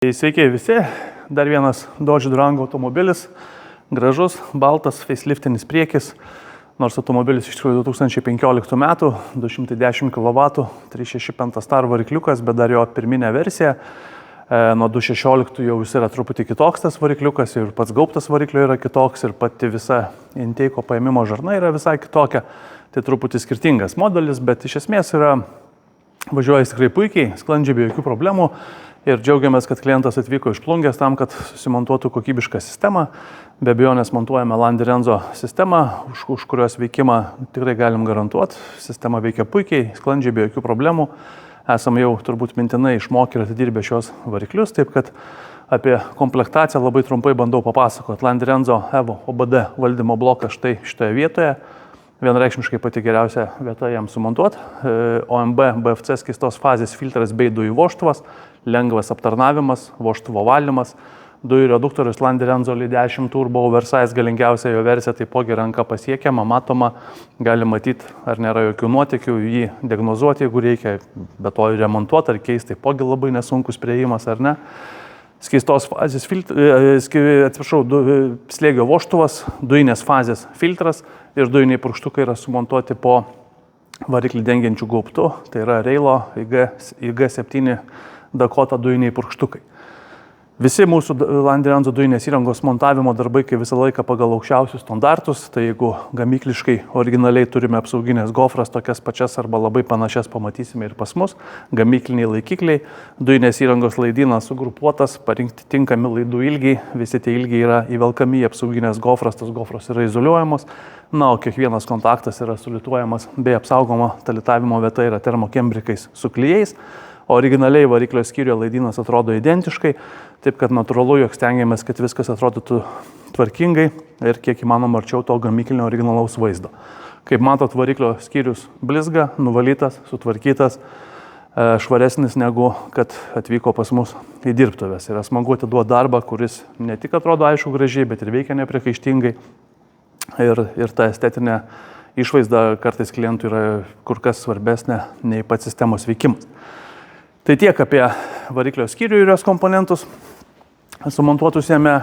Sveiki visi, dar vienas Dodge Durango automobilis, gražus, baltas, faceliftinis priekis, nors automobilis iš tikrųjų 2015 metų, 210 kW, 365 star varikliukas, bet dar jo pirminė versija. Nuo 2016 jau jis yra truputį kitoks tas varikliukas ir pats gaubtas variklio yra kitoks ir pati visa intake'o paėmimo žarna yra visai kitokia. Tai truputį skirtingas modelis, bet iš esmės važiuoja tikrai puikiai, sklandžiai be jokių problemų. Ir džiaugiamės, kad klientas atvyko iš Plungės tam, kad susimontuotų kokybišką sistemą. Be abejonės montuojame Landi Renzo sistemą, už kurios veikimą tikrai galim garantuoti. Sistema veikia puikiai, sklandžiai be jokių problemų. Esam jau turbūt mintinai išmokę ir atidirbę šios variklius, taip kad apie komplektaciją labai trumpai bandau papasakoti. Landi Renzo Evo OBD valdymo blokas štai šitoje vietoje. Vienareikšmiškai pati geriausia vieta jam sumontuoti. OMB BFC skystos fazės filtras bei dujų vožtuvas, lengvas aptarnavimas, vožtuvo valymas, dujų reduktorius Landi Renzo L10 Turbo Oversize, galingiausia jo versija, taipogi ranka pasiekiama, matoma, gali matyti, ar nėra jokių nuotykių, jį diagnozuoti, jeigu reikia, be to remontuoti ar keisti, taipogi labai nesunkus priėjimas, ar ne. Skystos fazės slėgio vožtuvas, dujinės fazės filtras ir dujiniai purkštukai yra sumontuoti po variklį dengiančių gaubtų, tai yra Reilo IG7 Dakota dujiniai purkštukai. Visi mūsų Landi Renzo dujinės įrangos montavimo darbai, kai visą laiką pagal aukščiausius standartus, tai jeigu gamykliškai originaliai turime apsauginės gofras, tokias pačias arba labai panašias pamatysime ir pas mus, gamykliniai laikikliai, dujinės įrangos laidynas sugrupuotas, parinkti tinkami laidų ilgiai, visi tie ilgiai yra įvelkami į apsauginės gofras, tas gofros yra izoliuojamos, na, o kiekvienas kontaktas yra sulituojamas bei apsaugoma talitavimo vieta yra termokembrikais su klijais. Originaliai variklio skyriuje laidynas atrodo identiškai, taip kad natūralu, jog stengiamės, kad viskas atrodytų tvarkingai ir kiek įmanoma arčiau to gamyklinio originalaus vaizdo. Kaip matot, variklio skyrius blizga, nuvalytas, sutvarkytas, švaresnis negu kad atvyko pas mus į dirbtuves. Yra smagu atiduoti darbą, kuris ne tik atrodo aišku gražiai, bet ir veikia nepriekaištingai. Ir ta estetinė išvaizda kartais klientui yra kur kas svarbesnė nei pats sistemos veikimas. Tai tiek apie variklio skyrių ir jos komponentus. Sumontuotus jame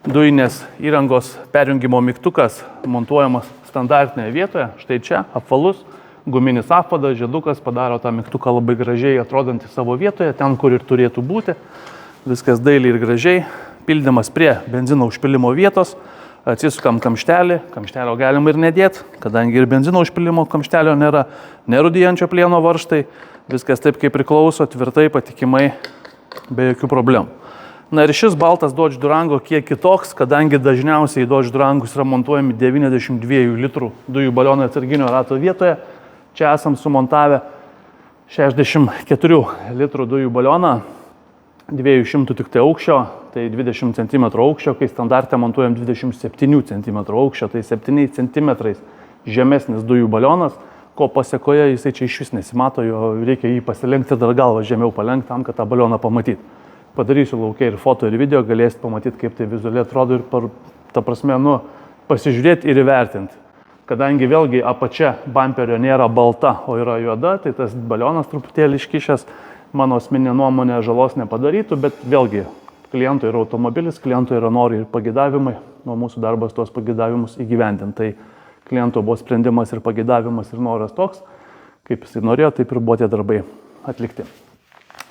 dujinės įrangos perjungimo mygtukas montuojamas standartinėje vietoje. Štai čia apvalus guminis apvadas, žiedukas padaro tą mygtuką labai gražiai atrodantį savo vietoje, ten, kur ir turėtų būti. Viskas dailiai ir gražiai. Pildymas prie benzino užpilimo vietos. Atsisukam kamštelį, kamštelio galima ir nedėti, kadangi ir benzino užpilimo kamštelio nėra, nerūdijančio plieno varžtai, viskas taip kaip priklauso, tvirtai, patikimai, be jokių problemų. Na ir šis baltas Dodge Durango kiek kitoks, kadangi dažniausiai Dodge Durangus yra montuojami 92 litrų dujų balionai atsarginio rato vietoje. Čia esam sumontavę 64 litrų dujų balioną, 200 tik tai aukščio, tai 20 cm aukščio, kai standarte montuojam 27 cm aukščio, tai 7 cm žemesnis dujų balionas, ko pasiekoje jisai čia iš vis nesimato, jo reikia jį pasilenkti dar galvą žemiau palenkti tam, kad tą balioną pamatyti. Padarysiu laukia ir foto ir video, galėsit pamatyti, kaip tai vizualiai atrodo ir pasižiūrėti ir įvertinti. Kadangi vėlgi apačia bamperio nėra balta, o yra juoda, tai tas balionas truputėlį iškišęs, mano asmeninė nuomonė žalos nepadarytų, bet vėlgi klientui yra automobilis, klientui yra norai ir pagėdavimai, nuo mūsų darbas tuos pagėdavimus įgyvendinti. Tai kliento buvo sprendimas ir pagėdavimas ir noras toks, kaip jisai norėjo, taip ir buvo tie darbai atlikti.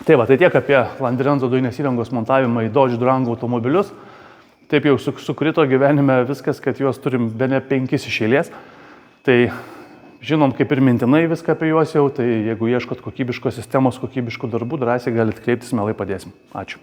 Tai va, tai tiek apie Landi Renzo dujinės įrangos montavimą į Dodge Durango automobilius. Taip jau sukrito gyvenime viskas, kad juos turim bene 5 iš eilės. Tai žinom kaip ir mintinai viską apie juos jau, tai jeigu ieškot kokybiškos sistemos, kokybiškų darbų, drąsiai galite kreiptis, mielai padėsim. Ačiū.